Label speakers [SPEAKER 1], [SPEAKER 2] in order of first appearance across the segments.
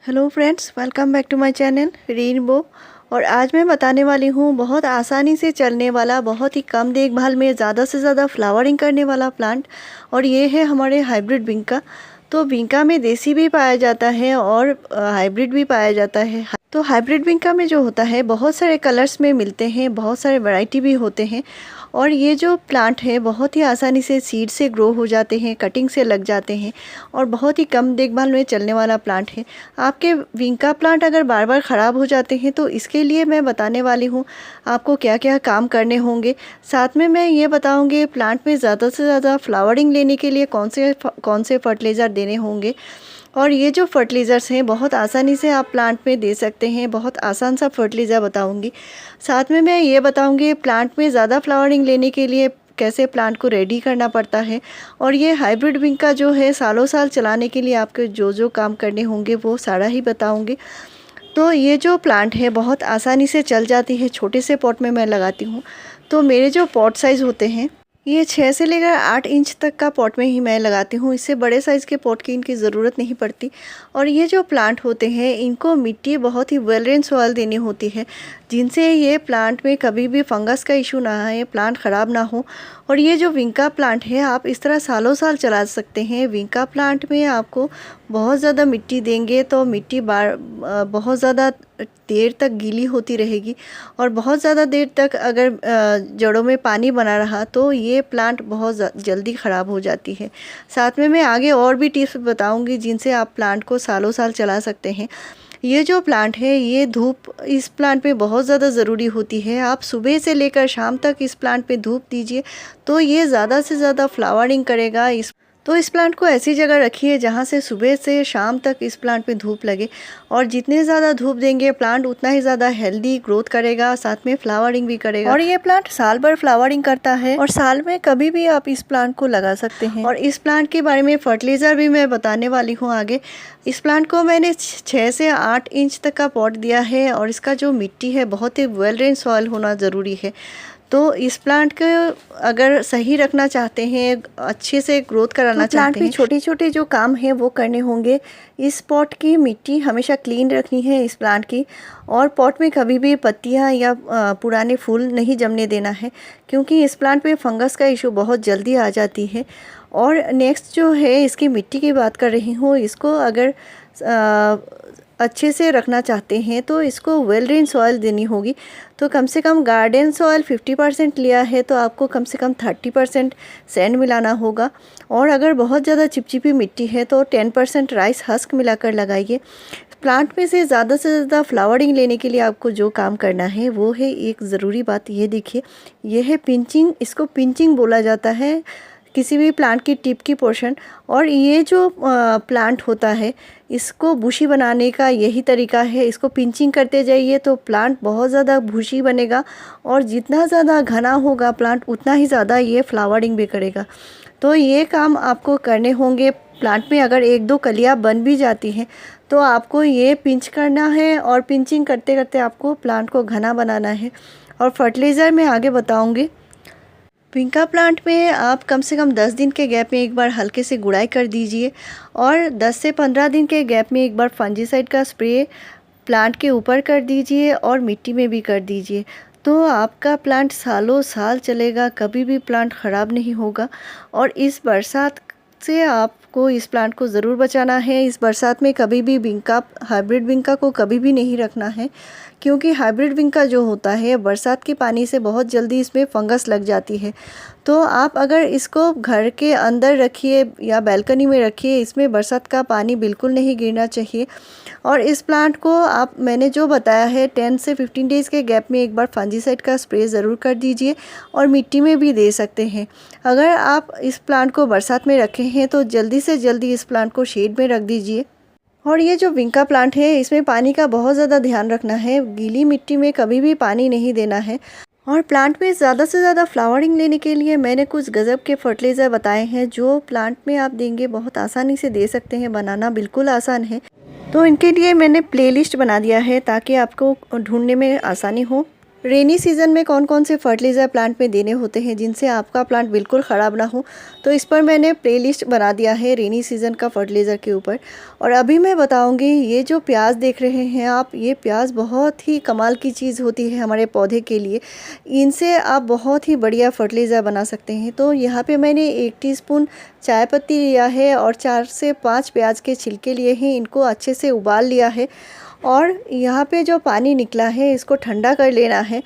[SPEAKER 1] Hello friends, welcome back to my channel Rainbow. और आज मैं बताने वाली हूँ बहुत आसानी से चलने वाला, बहुत ही कम देखभाल में ज़्यादा से ज़्यादा फ्लावरिंग करने वाला प्लांट। और ये है हमारे हाइब्रिड विंका। तो विंका में देसी भी पाया जाता है और हाइब्रिड भी पाया जाता है। तो हाइब्रिड विंका में जो होता है बहुत सारे कलर्स में मिलते हैं, बहुत सारे वैरायटी भी होते हैं। और ये जो प्लांट है बहुत ही आसानी से सीड से ग्रो हो जाते हैं, कटिंग से लग जाते हैं और बहुत ही कम देखभाल में चलने वाला प्लांट है। आपके विंका प्लांट अगर बार बार ख़राब हो जाते हैं तो इसके लिए मैं बताने वाली हूँ आपको क्या क्या काम करने होंगे। साथ में मैं ये बताऊँगी प्लांट में ज़्यादा से ज़्यादा फ्लावरिंग लेने के लिए कौन से फर्टिलाइज़र देने होंगे। और ये जो फर्टिलाइज़र्स हैं बहुत आसानी से आप प्लांट में दे सकते हैं, बहुत आसान सा फर्टिलाइज़र बताऊंगी। साथ में मैं ये बताऊंगी प्लांट में ज़्यादा फ्लावरिंग लेने के लिए कैसे प्लांट को रेडी करना पड़ता है। और ये हाइब्रिड विंका जो है सालों साल चलाने के लिए आपके जो जो काम करने होंगे वो सारा ही बताऊंगी। तो ये जो प्लांट है बहुत आसानी से चल जाती है, छोटे से पॉट में मैं लगाती हूँ। तो मेरे जो पॉट साइज़ होते हैं ये 6 से लेकर 8 इंच तक का पॉट में ही मैं लगाती हूँ, इससे बड़े साइज़ के पॉट की इनकी ज़रूरत नहीं पड़ती। और ये जो प्लांट होते हैं इनको मिट्टी बहुत ही वेल ड्रेन सॉइल देनी होती है, जिनसे ये प्लांट में कभी भी फंगस का इशू ना आए, प्लांट ख़राब ना हो। और ये जो विंका प्लांट है आप इस तरह सालों साल चला सकते हैं। विंका प्लांट में आपको बहुत ज़्यादा मिट्टी देंगे तो मिट्टी बहुत ज़्यादा देर तक गीली होती रहेगी। और बहुत ज़्यादा देर तक अगर जड़ों में पानी बना रहा तो ये प्लांट बहुत जल्दी ख़राब हो जाती है। साथ में मैं आगे और भी टिप्स बताऊंगी जिनसे आप प्लांट को सालों साल चला सकते हैं। ये जो प्लांट है ये धूप इस प्लांट पे बहुत ज़्यादा ज़रूरी होती है। आप सुबह से लेकर शाम तक इस प्लांट पे धूप दीजिए तो ये ज़्यादा से ज़्यादा फ्लावरिंग करेगा। इस प्लांट को ऐसी जगह रखिए जहाँ से सुबह से शाम तक इस प्लांट पे धूप लगे। और जितने ज़्यादा धूप देंगे प्लांट उतना ही ज़्यादा हेल्दी ग्रोथ करेगा, साथ में फ्लावरिंग भी करेगा। और ये प्लांट साल भर फ्लावरिंग करता है और साल में कभी भी आप इस प्लांट को लगा सकते हैं। और इस प्लांट के बारे में फर्टिलाइज़र भी मैं बताने वाली हूँ आगे। इस प्लांट को मैंने 6 से 8 इंच तक का पॉट दिया है और इसका जो मिट्टी है बहुत ही वेल ड्रेन सॉइल होना ज़रूरी है। तो इस प्लांट को अगर सही रखना चाहते हैं, अच्छे से ग्रोथ कराना चाहते हैं, छोटे छोटे जो काम हैं वो करने होंगे। इस पॉट की मिट्टी हमेशा क्लीन रखनी है इस प्लांट की। और पॉट में कभी भी पत्तियां या पुराने फूल नहीं जमने देना है, क्योंकि इस प्लांट में फंगस का इशू बहुत जल्दी आ जाती है। और नेक्स्ट जो है इसकी मिट्टी की बात कर रही हूँ। इसको अगर अच्छे से रखना चाहते हैं तो इसको वेल ड्रेन सॉइल देनी होगी। तो कम से कम गार्डन सॉइल 50% लिया है तो आपको कम से कम 30% सैंड मिलाना होगा। और अगर बहुत ज़्यादा चिपचिपी मिट्टी है तो 10% राइस हस्क मिलाकर लगाइए। प्लांट में से ज़्यादा फ्लावरिंग लेने के लिए आपको जो काम करना है वो है एक ज़रूरी बात, ये देखिए, ये है पिंचिंग। इसको पिंचिंग बोला जाता है किसी भी प्लांट की टिप की पोर्शन। और ये जो प्लांट होता है इसको बुशी बनाने का यही तरीका है। इसको पिंचिंग करते जाइए तो प्लांट बहुत ज़्यादा बुशी बनेगा और जितना ज़्यादा घना होगा प्लांट उतना ही ज़्यादा ये फ्लावरिंग भी करेगा। तो ये काम आपको करने होंगे। प्लांट में अगर 1-2 कलियाँ बन भी जाती हैं तो आपको ये पिंच करना है और पिंचिंग करते करते आपको प्लांट को घना बनाना है। और फर्टिलाइज़र मैं आगे बताऊँगी। विंका प्लांट में आप कम से कम 10 दिन के गैप में एक बार हल्के से गुड़ाई कर दीजिए और 10 से 15 दिन के गैप में एक बार फंजीसाइड का स्प्रे प्लांट के ऊपर कर दीजिए और मिट्टी में भी कर दीजिए। तो आपका प्लांट सालों साल चलेगा, कभी भी प्लांट ख़राब नहीं होगा। और इस बरसात से आपको इस प्लांट को ज़रूर बचाना है। इस बरसात में कभी भी हाइब्रिड विंका को कभी भी नहीं रखना है, क्योंकि हाइब्रिड विंका जो होता है बरसात के पानी से बहुत जल्दी इसमें फंगस लग जाती है। तो आप अगर इसको घर के अंदर रखिए या बैल्कनी में रखिए, इसमें बरसात का पानी बिल्कुल नहीं गिरना चाहिए। और इस प्लांट को मैंने जो बताया है 10 से 15 डेज़ के गैप में एक बार फंजीसाइड का स्प्रे ज़रूर कर दीजिए और मिट्टी में भी दे सकते हैं। अगर आप इस प्लांट को बरसात में रखे हैं तो जल्दी से जल्दी इस प्लांट को शेड में रख दीजिए। और ये जो विंका प्लांट है इसमें पानी का बहुत ज़्यादा ध्यान रखना है, गीली मिट्टी में कभी भी पानी नहीं देना है। और प्लांट में ज़्यादा से ज़्यादा फ्लावरिंग लेने के लिए मैंने कुछ गज़ब के फर्टिलाइज़र बताए हैं जो प्लांट में आप देंगे बहुत आसानी से दे सकते हैं, बनाना बिल्कुल आसान है। तो इनके लिए मैंने प्लेलिस्ट बना दिया है ताकि आपको ढूंढने में आसानी हो। रेनी सीज़न में कौन कौन से फर्टिलाइज़र प्लांट में देने होते हैं जिनसे आपका प्लांट बिल्कुल ख़राब ना हो, तो इस पर मैंने प्लेलिस्ट बना दिया है रेनी सीज़न का फर्टिलाइज़र के ऊपर। और अभी मैं बताऊंगी, ये जो प्याज देख रहे हैं आप, ये प्याज बहुत ही कमाल की चीज़ होती है हमारे पौधे के लिए। इनसे आप बहुत ही बढ़िया फर्टिलाइज़र बना सकते हैं। तो यहाँ पे मैंने 1 टीस्पून चाय पत्ती लिया है और 4 से 5 प्याज के छिलके लिए हैं। इनको अच्छे से उबाल लिया है और यहाँ पे जो पानी निकला है इसको ठंडा कर लेना है।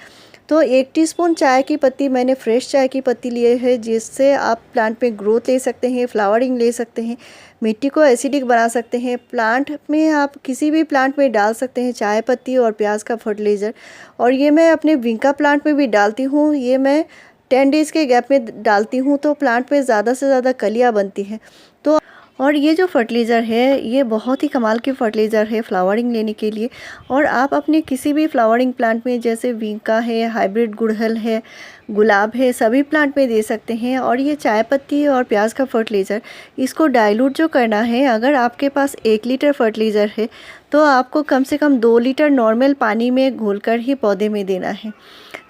[SPEAKER 1] तो 1 टीस्पून चाय की पत्ती, मैंने फ्रेश चाय की पत्ती लिए है, जिससे आप प्लांट में ग्रोथ ले सकते हैं, फ्लावरिंग ले सकते हैं, मिट्टी को एसिडिक बना सकते हैं। प्लांट में आप किसी भी प्लांट में डाल सकते हैं चाय पत्ती और प्याज का फर्टिलाइज़र। और ये मैं अपने विंका प्लांट में भी डालती हूँ। ये मैं 10 डेज़ के गैप में डालती हूँ, तो प्लांट में ज़्यादा से ज़्यादा कलियाँ बनती हैं। तो और ये जो फर्टिलाइज़र है, ये बहुत ही कमाल की फर्टिलाइज़र है फ्लावरिंग लेने के लिए। और आप अपने किसी भी फ्लावरिंग प्लांट में, जैसे विंका है, हाइब्रिड गुड़हल है, गुलाब है, सभी प्लांट में दे सकते हैं। और ये चाय पत्ती और प्याज का फर्टिलाइज़र, इसको डाइल्यूट जो करना है, अगर आपके पास 1 लीटर फर्टिलाइज़र है तो आपको कम से कम 2 लीटर नॉर्मल पानी में घोलकर ही पौधे में देना है।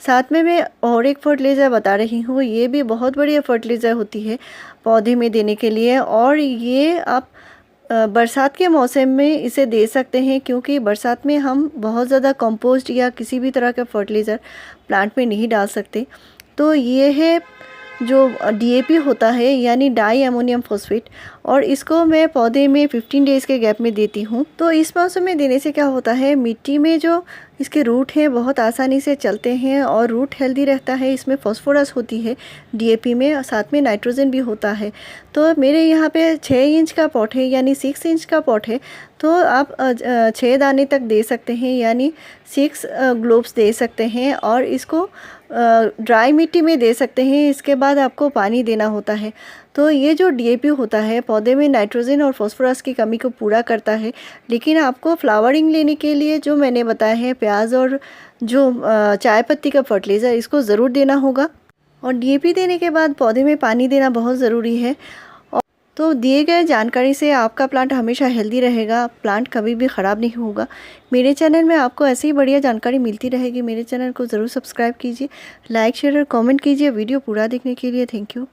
[SPEAKER 1] साथ में मैं और एक फर्टिलाइज़र बता रही हूँ, ये भी बहुत बढ़िया फर्टिलाइज़र होती है पौधे में देने के लिए। और ये आप बरसात के मौसम में इसे दे सकते हैं, क्योंकि बरसात में हम बहुत ज़्यादा कंपोस्ट या किसी भी तरह का फर्टिलाइज़र प्लांट में नहीं डाल सकते। तो ये है जो डीएपी होता है, यानी डाई अमोनियम फॉस्फेट, और इसको मैं पौधे में 15 डेज़ के गैप में देती हूँ। तो इस मौसम में देने से क्या होता है, मिट्टी में जो इसके रूट हैं बहुत आसानी से चलते हैं और रूट हेल्दी रहता है। इसमें फास्फोरस होती है डीएपी में, और साथ में नाइट्रोजन भी होता है। तो मेरे यहाँ पे 6 इंच का पॉट है, यानी 6 इंच का पॉट है, तो आप 6 दाने तक दे सकते हैं, यानी 6 ग्लोब्स दे सकते हैं। और इसको ड्राई मिट्टी में दे सकते हैं। इसके बाद आपको पानी देना होता है। तो ये जो डीएपी होता है पौधे में नाइट्रोजन और फास्फोरस की कमी को पूरा करता है। लेकिन आपको फ्लावरिंग लेने के लिए जो मैंने बताया है, प्याज और जो चाय पत्ती का फर्टिलाइज़र, इसको ज़रूर देना होगा। और डीएपी देने के बाद पौधे में पानी देना बहुत ज़रूरी है। तो दिए गए जानकारी से आपका प्लांट हमेशा हेल्दी रहेगा, प्लांट कभी भी ख़राब नहीं होगा। मेरे चैनल में आपको ऐसी ही बढ़िया जानकारी मिलती रहेगी। मेरे चैनल को ज़रूर सब्सक्राइब कीजिए, लाइक शेयर और कमेंट कीजिए। वीडियो पूरा देखने के लिए थैंक यू।